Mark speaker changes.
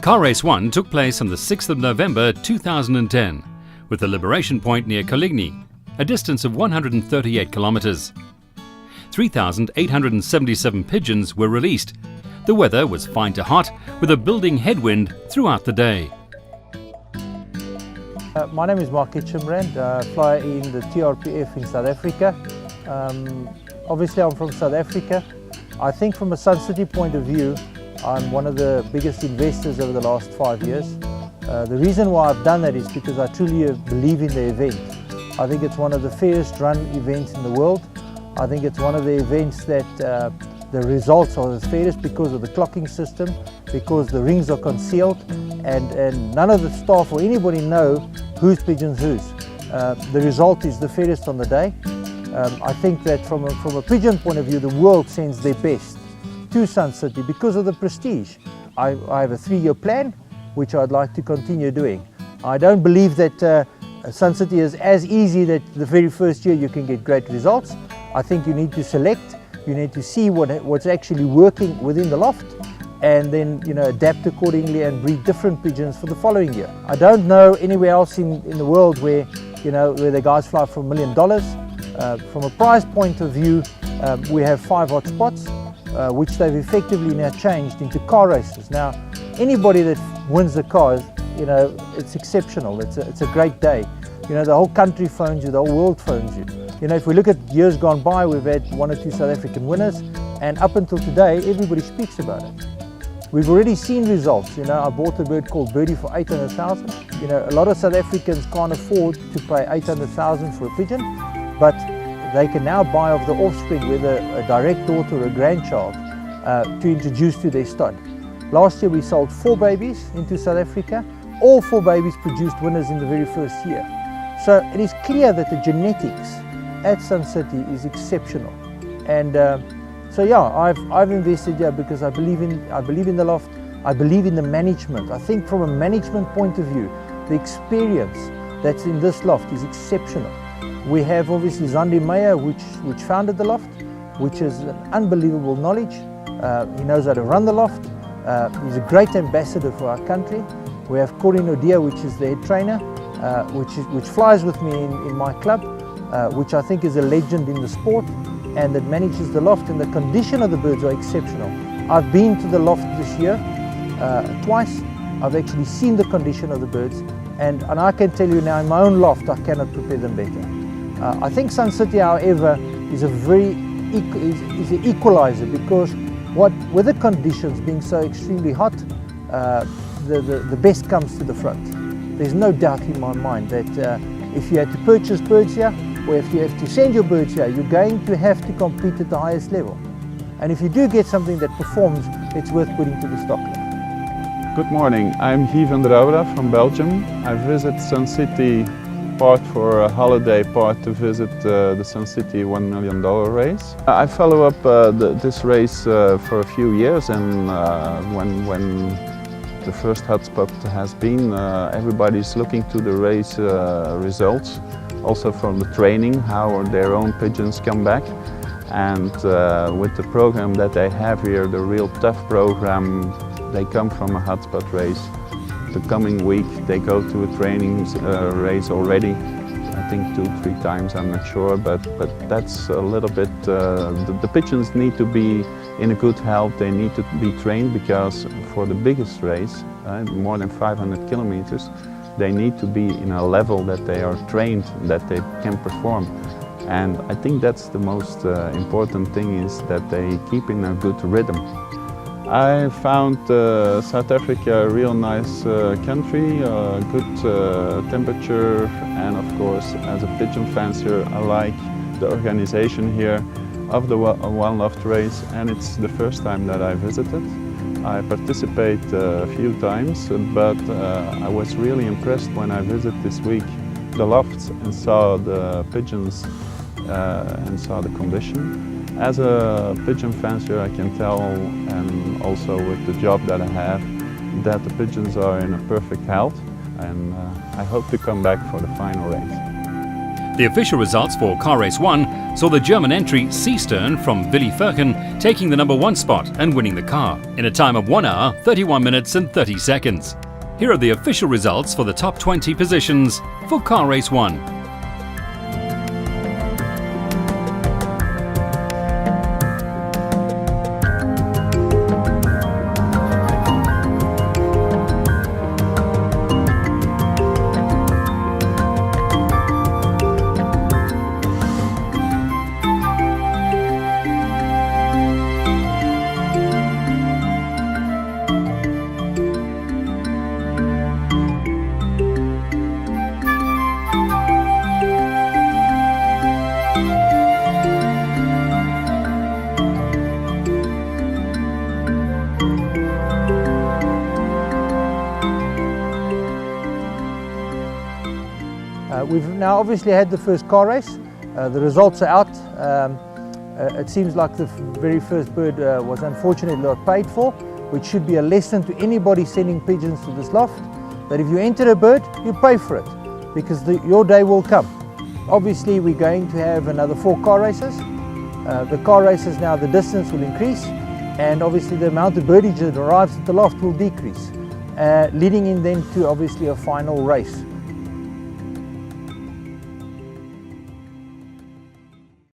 Speaker 1: Car Race 1 took place on the 6th of November 2010 with the liberation point near Coligny, a distance of 138 kilometers. 3,877 pigeons were released. The weather was fine to hot with a building headwind throughout the day.
Speaker 2: My name is Mark Kitchenbrand, flyer in the TRPF in South Africa. Obviously I'm from South Africa. I think from a Sun City point of view, I'm one of the biggest investors over the last 5 years. The reason why I've done that is because I truly believe in the event. I think it's one of the fairest run events in the world. I think it's one of the events that the results are the fairest because of the clocking system, because the rings are concealed and none of the staff or anybody know whose pigeon's whose. The result is the fairest on the day. I think that from a pigeon point of view, the world sends their best to Sun City because of the prestige. I have a 3-year plan which I'd like to continue doing. I don't believe that Sun City is as easy that the very first year you can get great results. I think you need to select, you need to see what's actually working within the loft and then adapt accordingly and breed different pigeons for the following year. I don't know anywhere else in the world where the guys fly for $1 million. From a prize point of view, we have 5 hot spots, which they've effectively now changed into car races. Now, anybody that wins the cars, it's exceptional. It's a great day. The whole country phones you, the whole world phones you. If we look at years gone by, we've had 1 or 2 South African winners, and up until today, everybody speaks about it. We've already seen results. I bought a bird called Birdie for 800,000. A lot of South Africans can't afford to pay 800,000 for a pigeon, but they can now buy off the offspring, whether a direct daughter or a grandchild, to introduce to their stud. Last year we sold 4 babies into South Africa. All 4 babies produced winners in the very first year. So it is clear that the genetics at Sun City is exceptional. And so yeah, I've invested here because I believe in the loft. I believe in the management. I think from a management point of view, the experience that's in this loft is exceptional. We have obviously Zandi Meyer, which founded the loft, which is an unbelievable knowledge. He knows how to run the loft. He's a great ambassador for our country. We have Corinne Odia, which is the head trainer, which flies with me in my club, which I think is a legend in the sport, and that manages the loft, and the condition of the birds are exceptional. I've been to the loft this year twice. I've actually seen the condition of the birds, and I can tell you now in my own loft I cannot prepare them better. I think Sun City, however, is an equalizer because with the conditions being so extremely hot, the best comes to the front. There's no doubt in my mind that if you had to purchase birds here, or if you have to send your birds here, you're going to have to compete at the highest level. And if you do get something that performs, it's worth putting to the stock.
Speaker 3: Good morning, I'm Guy van der Oude from Belgium. I visit Sun City part for a holiday, part to visit the Sun City $1 million race. I follow up this race for a few years, and when the first hotspot has been, everybody's looking to the race results, also from the training, how their own pigeons come back. And with the program that they have here, the real tough program, they come from a hotspot race. The coming week they go to a training race already, I think 2-3 times, I'm not sure, but that's a little bit, the pigeons need to be in a good health, they need to be trained, because for the biggest race, more than 500 kilometers, they need to be in a level that they are trained, that they can perform. And I think that's the most important thing, is that they keep in a good rhythm. I found South Africa a real nice country, good temperature, and of course, as a pigeon fancier, I like the organization here of the One Loft race, and it's the first time that I visited. I participate a few times, but I was really impressed when I visited this week the lofts and saw the pigeons and saw the condition. As a pigeon fancier, I can tell, and also with the job that I have, that the pigeons are in a perfect health, and I hope to come back for the final race.
Speaker 1: The official results for Car Race 1 saw the German entry Seastern from Willi Firken taking the number 1 spot and winning the car in a time of 1 hour, 31 minutes and 30 seconds. Here are the official results for the top 20 positions for Car Race 1.
Speaker 2: We've now obviously had the first car race. The results are out. It seems like the very first bird was unfortunately not paid for, which should be a lesson to anybody sending pigeons to this loft, that if you enter a bird, you pay for it, because your day will come. Obviously, we're going to have another 4 car races. The car races now, the distance will increase, and obviously the amount of birdage that arrives at the loft will decrease, leading in then to obviously a final race.